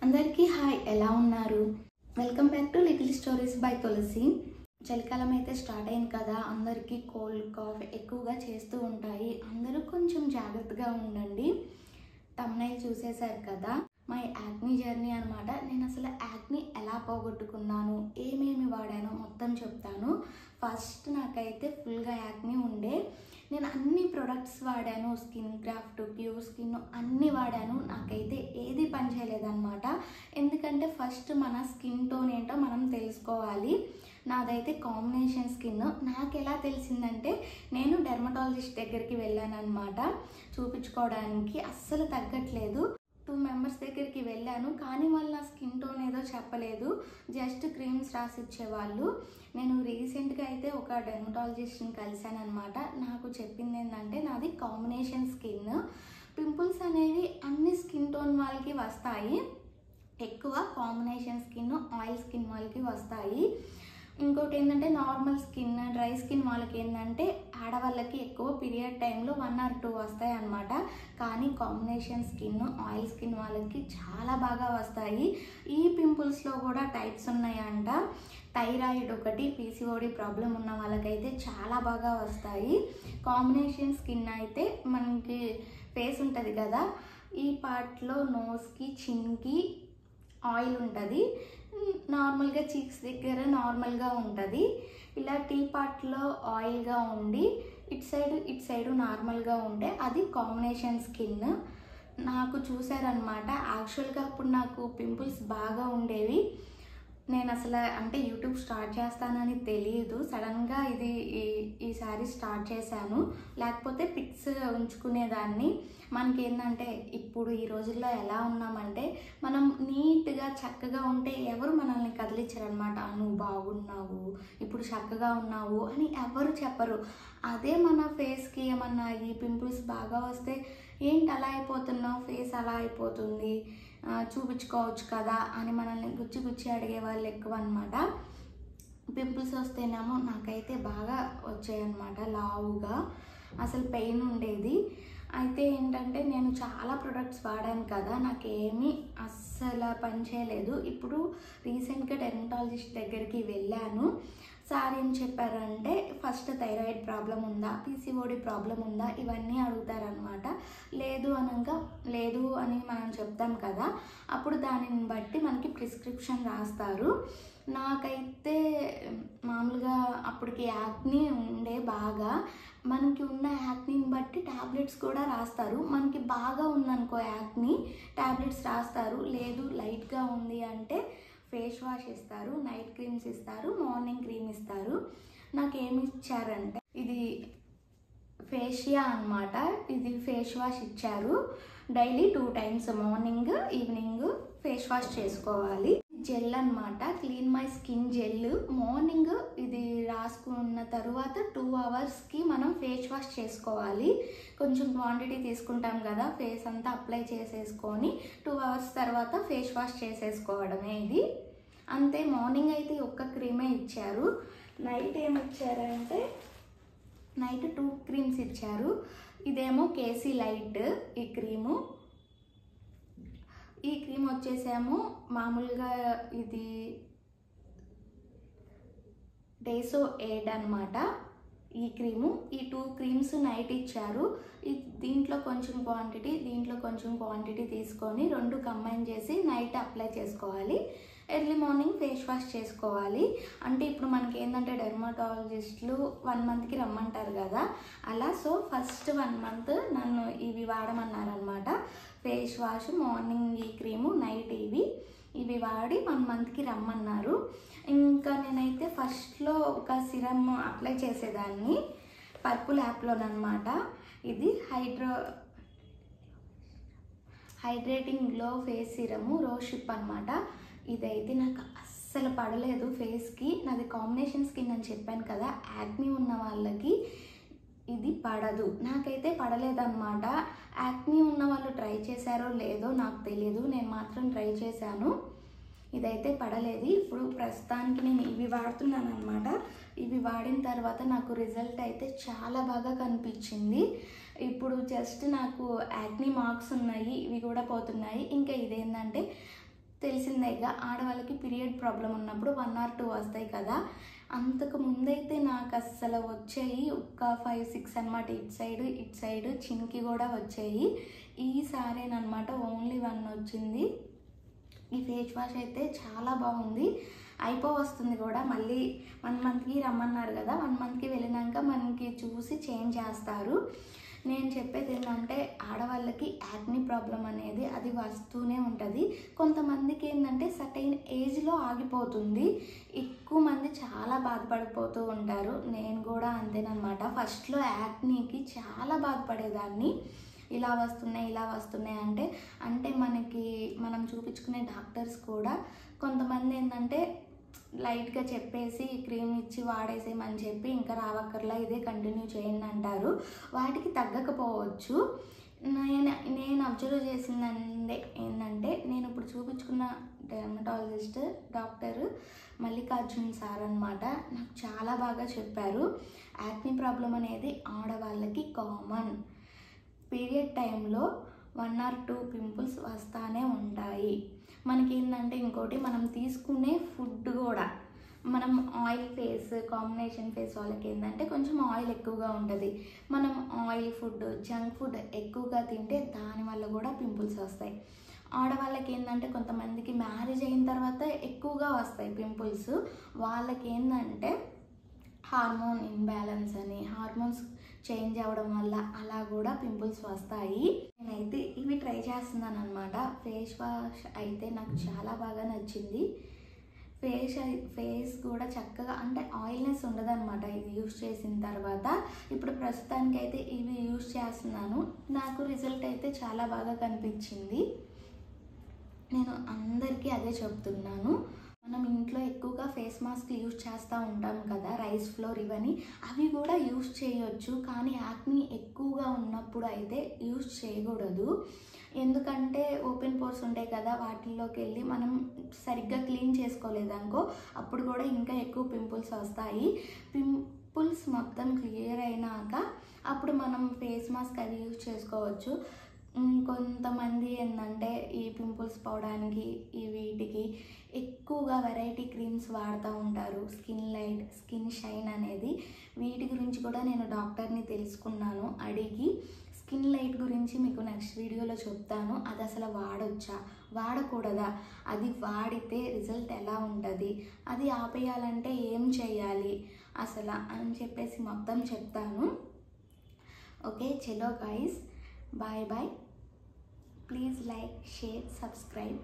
అందరికీ హాయ్, ఎలా ఉన్నారు? Welcome back to little stories by Tulasi. చలికాలం అయితే స్టార్ట్ అయింది కదా, అందరికీ కోల్డ్ కాఫ్ ఎక్కువగా చేస్తూ ఉంటాయి. అందరూ కొంచెం జాగ్రత్తగా ఉండండి. తమ్నైల్ చూసేశారు కదా, మై యాక్నీ జర్నీ అనమాట. నేను అసలు యాక్నీ ఎలా పోగొట్టుకున్నాను, ఏమేమి వాడానో మొత్తం చెప్తాను. ఫస్ట్ నాకైతే ఫుల్గా యాక్నీ ఉండే. నేను అన్ని ప్రొడక్ట్స్ వాడాను, స్కిన్ క్రాఫ్ట్, ప్యూర్ స్కిన్ అన్నీ వాడాను. నాకైతే ఏది పని చేయలేదన్నమాట. ఎందుకంటే ఫస్ట్ మన స్కిన్ టోన్ ఏంటో మనం తెలుసుకోవాలి. నాదైతే కాంబినేషన్ స్కిన్. నాకు ఎలా తెలిసిందంటే, నేను డెర్మటాలజిస్ట్ దగ్గరికి వెళ్ళాను అనమాట చూపించుకోవడానికి. అస్సలు తగ్గట్లేదు. 2 మెంబర్స్ దగ్గరికి వెళ్ళాను, కానీ వాళ్ళు నా స్కిన్ టోన్ ఏదో చెప్పలేదు, జస్ట్ క్రీమ్స్ రాసి ఇచ్చేవాళ్ళు. నేను రీసెంట్గా అయితే ఒక డెర్మటాలజిస్ట్ని కలిశాను అనమాట. నాకు చెప్పింది ఏంటంటే, నాది కాంబినేషన్ స్కిన్. పింపుల్స్ అనేవి అన్ని స్కిన్ టోన్ వాళ్ళకి వస్తాయి, ఎక్కువ కాంబినేషన్ స్కిన్, ఆయిల్ స్కిన్ వాళ్ళకి వస్తాయి. ఇంకోటి ఏంటంటే, నార్మల్ స్కిన్, డ్రై స్కిన్ వాళ్ళకి ఏంటంటే, ఆడవాళ్ళకి ఎక్కువ పీరియడ్ టైంలో 1 or 2 వస్తాయి అన్నమాట. కానీ కాంబినేషన్ స్కిన్, ఆయిల్ స్కిన్ వాళ్ళకి చాలా బాగా వస్తాయి. ఈ పింపుల్స్లో కూడా టైప్స్ ఉన్నాయంట. థైరాయిడ్ ఒకటి, పీసీఓడి ప్రాబ్లం ఉన్న వాళ్ళకైతే చాలా బాగా వస్తాయి. కాంబినేషన్ స్కిన్ అయితే మనకి ఫేస్ ఉంటుంది కదా, ఈ పార్ట్లో నోస్కి, చిన్కి ఆయిల్ ఉంటుంది. నార్మల్గా చీక్స్ దగ్గర నార్మల్గా ఉంటుంది. ఇలా టీ పార్ట్లో ఆయిల్గా ఉండి ఇటు సైడు నార్మల్గా ఉంటే అది కాంబినేషన్ స్కిన్. నాకు చూసారనమాట. యాక్చువల్గా అప్పుడు నాకు పింపుల్స్ బాగా ఉండేవి. నేను అసలు అంటే యూట్యూబ్ స్టార్ట్ చేస్తానని తెలియదు, సడన్గా ఈసారి స్టార్ట్ చేశాను. లేకపోతే పిక్స్ ఉంచుకునేదాన్ని. మనకేంటంటే, ఇప్పుడు ఈ రోజుల్లో ఎలా ఉన్నామంటే, మనం నీట్గా చక్కగా ఉంటే ఎవరు మనల్ని కదిలించరనమాట. నువ్వు బాగున్నావు, ఇప్పుడు చక్కగా ఉన్నావు అని ఎవరు చెప్పరు. అదే మన ఫేస్కి ఏమన్నా ఈ పింపుల్స్ బాగా వస్తే, ఏంటి అలా అయిపోతున్నావు, ఫేస్ అలా అయిపోతుంది, చూపించుకోవచ్చు కదా అని మనల్ని గుచ్చి అడిగే వాళ్ళు ఎక్కువ అనమాట. పింపుల్స్ వస్తేనేమో నాకైతే బాగా వచ్చాయన్నమాట, లావుగా. అసలు పెయిన్ ఉండేది. అయితే ఏంటంటే, నేను చాలా ప్రొడక్ట్స్ వాడాను కదా, నాకేమీ అస్సలు పని చేయలేదు. ఇప్పుడు రీసెంట్గా డెర్మటాలజిస్ట్ దగ్గరికి వెళ్ళాను. సార్ ఏం చెప్పారంటే, ఫస్ట్ థైరాయిడ్ ప్రాబ్లం ఉందా, పీసీఓడి ప్రాబ్లం ఉందా, ఇవన్నీ అడుగుతారనమాట. లేదు అని మనం చెప్తాం కదా, అప్పుడు దానిని బట్టి మనకి ప్రిస్క్రిప్షన్ రాస్తారు. నాకైతే మామూలుగా అప్పటికి యాక్నీ ఉండే బాగా. మనకి ఉన్న యాక్నీని బట్టి ట్యాబ్లెట్స్ కూడా రాస్తారు. మనకి బాగా ఉందనుకో యాక్నీ, ట్యాబ్లెట్స్ రాస్తారు. లేదు లైట్గా ఉంది అంటే ఫేస్ వాష్ ఇస్తారు, నైట్ క్రీమ్స్ ఇస్తారు, మార్నింగ్ క్రీమ్ ఇస్తారు. నాకేమి ఇచ్చారంటే, ఇది ఫేషియా అనమాట. ఇది ఫేస్ వాష్ ఇచ్చారు. Daily 2 times, morning evening face wash చేసుకోవాలి. జెల్ అనమాట, clean my skin gel. Morning ఇది రాసుకున్న తర్వాత 2 hours మనం ఫేస్ వాష్ చేసుకోవాలి. కొంచెం క్వాంటిటీ తీసుకుంటాం కదా, ఫేస్ అంతా అప్లై చేసేసుకొని 2 hours తర్వాత ఫేస్ వాష్ చేసేసుకోవడమే. ఇది అంతే. మార్నింగ్ అయితే ఒక్క క్రీమే ఇచ్చారు. నైట్ ఏమి ఇచ్చారంటే, నైట్ 2 creams ఇచ్చారు. ఇదేమో కేసీ లైట్ ఈ క్రీము. ఈ క్రీమ్ వచ్చేసేమో మామూలుగా ఇది డేసో ఎయిడ్ అనమాట ఈ క్రీము. ఈ 2 creams నైట్ ఇచ్చారు. దీంట్లో కొంచెం క్వాంటిటీ, దీంట్లో కొంచెం క్వాంటిటీ తీసుకొని 2 కంబైన్ చేసి నైట్ అప్లై చేసుకోవాలి. ఎర్లీ మార్నింగ్ ఫేస్ వాష్ చేసుకోవాలి. అంటే ఇప్పుడు మనకి ఏంటంటే, డెర్మటాలజిస్టులు 1 monthకి రమ్మంటారు కదా, అలా. సో ఫస్ట్ 1 month నన్ను ఇవి వాడమన్నారనమాట. ఫేస్ వాష్, మార్నింగ్ ఈ క్రీము, నైట్ ఇవి వాడి 1 monthకి రమ్మన్నారు. ఇంకా నేనైతే ఫస్ట్లో ఒక సిరమ్ అప్లై చేసేదాన్ని, పర్పుల్ యాప్లోనమాట. ఇది hydrating glow face సిరము, rose ship అనమాట. ఇదైతే నాకు అస్సలు పడలేదు ఫేస్కి. నాది కాంబినేషన్ స్కిన్ అని చెప్పాను కదా, యాక్నీ ఉన్న వాళ్ళకి ఇది పడదు. నాకైతే పడలేదన్నమాట. యాక్నీ ఉన్న వాళ్ళు ట్రై చేశారో లేదో నాకు తెలియదు, నేను మాత్రం ట్రై చేశాను. ఇదైతే పడలేదు. ఇప్పుడు ప్రస్తుతానికి నేను ఇవి వాడుతున్నాను అనమాట. ఇవి వాడిన తర్వాత నాకు రిజల్ట్ అయితే చాలా బాగా కనిపించింది. ఇప్పుడు జస్ట్ నాకు యాక్నీ మార్క్స్ ఉన్నాయి, ఇవి కూడా పోతున్నాయి. ఇంకా ఇదేంటంటే, తెలిసిందేగా ఆడవాళ్ళకి పీరియడ్ ప్రాబ్లం ఉన్నప్పుడు 1 or 2 వస్తాయి కదా. అంతకు ముందైతే నాకు అస్సలు వచ్చాయి ఒక 5-6 అనమాట. ఇటు సైడ్ చిన్కి కూడా వచ్చాయి. ఈసారేనమాట ఓన్లీ 1 వచ్చింది. ఈ ఫేస్ వాష్ అయితే చాలా బాగుంది. వస్తుంది కూడా. మళ్ళీ 1 monthకి రమ్మన్నారు కదా. 1 monthకి వెళ్ళినాక మనకి చూసి చేంజ్ చేస్తారు. నేను చెప్పేది ఏంటంటే ఆడవాళ్ళకి యాక్ని ప్రాబ్లం అనేది అది వస్తూనే ఉంటుంది. కొంతమందికి ఏంటంటే సర్టైన్ ఏజ్లో ఆగిపోతుంది. ఎక్కువ మంది చాలా బాధపడిపోతూ ఉంటారు. నేను కూడా అంతేనమాట. ఫస్ట్లో యాక్నీకి చాలా బాధపడేదాన్ని. ఇలా వస్తున్నాయి అంటే మనం చూపించుకునే డాక్టర్స్ కూడా కొంతమంది ఏంటంటే లైట్గా చెప్పేసి క్రీమ్ ఇచ్చి వాడేసేయమని చెప్పి ఇంకా రావక్కర్లా ఇదే కంటిన్యూ చేయండి అంటారు. వాటికి తగ్గకపోవచ్చు. నేను అబ్జర్వ్ చేసింది ఏంటంటే నేను ఇప్పుడు చూపించుకున్న డెర్మటాలజిస్ట్ డాక్టర్ మల్లికార్జున్ సార్ అనమాట. నాకు చాలా బాగా చెప్పారు. యాక్ని ప్రాబ్లం అనేది ఆడవాళ్ళకి కామన్. పీరియడ్ టైంలో 1 or 2 పింపుల్స్ వస్తూనే ఉంటాయి. మనకేంటంటే ఇంకోటి మనం తీసుకునే ఫుడ్ కూడా మనం ఆయిల్ ఫేస్ కాంబినేషన్ ఫేస్ వాళ్ళకి ఏంటంటే కొంచెం ఆయిల్ ఎక్కువగా ఉంటుంది. మనం ఆయిల్ ఫుడ్ జంక్ ఫుడ్ ఎక్కువగా తింటే దానివల్ల కూడా పింపుల్స్ వస్తాయి. ఆడవాళ్ళకి ఏంటంటే కొంతమందికి మ్యారేజ్ అయిన తర్వాత ఎక్కువగా వస్తాయి పింపుల్స్. వాళ్ళకి ఏంటంటే హార్మోన్ ఇంబ్యాలెన్స్ అని హార్మోన్స్ చేంజ్ అవ్వడం వల్ల అలా కూడా పింపుల్స్ వస్తాయి. నేనైతే ఇవి ట్రై చేస్తున్నాను అనమాట. ఫేస్ వాష్ అయితే నాకు చాలా బాగా నచ్చింది. ఫేస్ కూడా చక్కగా అంటే ఆయిల్నెస్ ఉండదు అనమాట ఇది యూస్ చేసిన తర్వాత. ఇప్పుడు ప్రస్తుతానికి అయితే ఇవి యూస్ చేస్తున్నాను. నాకు రిజల్ట్ అయితే చాలా బాగా కనిపించింది. నేను అందరికీ అదే చెప్తున్నాను. మనం ఇంట్లో ఎక్కువగా ఫేస్ మాస్క్ యూజ్ చేస్తూ ఉంటాం కదా, రైస్ ఫ్లోర్ ఇవన్నీ, అవి కూడా యూజ్ చేయొచ్చు. కానీ యాక్ని ఎక్కువగా ఉన్నప్పుడు అయితే యూజ్ చేయకూడదు. ఎందుకంటే ఓపెన్ పోర్స్ ఉంటాయి కదా, వాటిల్లోకి వెళ్ళి మనం సరిగ్గా క్లీన్ చేసుకోలేదనుకో అప్పుడు కూడా ఇంకా ఎక్కువ పింపుల్స్ వస్తాయి. పింపుల్స్ మొత్తం క్లియర్ అయినాక అప్పుడు మనం ఫేస్ మాస్క్ అవి యూజ్ చేసుకోవచ్చు. కొంతమంది ఏంటంటే ఈ పింపుల్స్ పోవడానికి వీటికి ఎక్కువగా వెరైటీ క్రీమ్స్ వాడుతూ ఉంటారు. స్కిన్ లైట్, స్కిన్ షైన్ అనేది. వీటి గురించి కూడా నేను డాక్టర్ని తెలుసుకున్నాను అడిగి. స్కిన్ లైట్ గురించి మీకు నెక్స్ట్ వీడియోలో చెప్తాను. అది అసలు వాడొచ్చా వాడకూడదా, అది వాడితే రిజల్ట్ ఎలా ఉంటుంది, అది ఆపేయాలంటే ఏం చేయాలి అసలు అని చెప్పేసి మొత్తం చెప్తాను. ఓకే, చలో guys, bye bye. Please like, share, subscribe.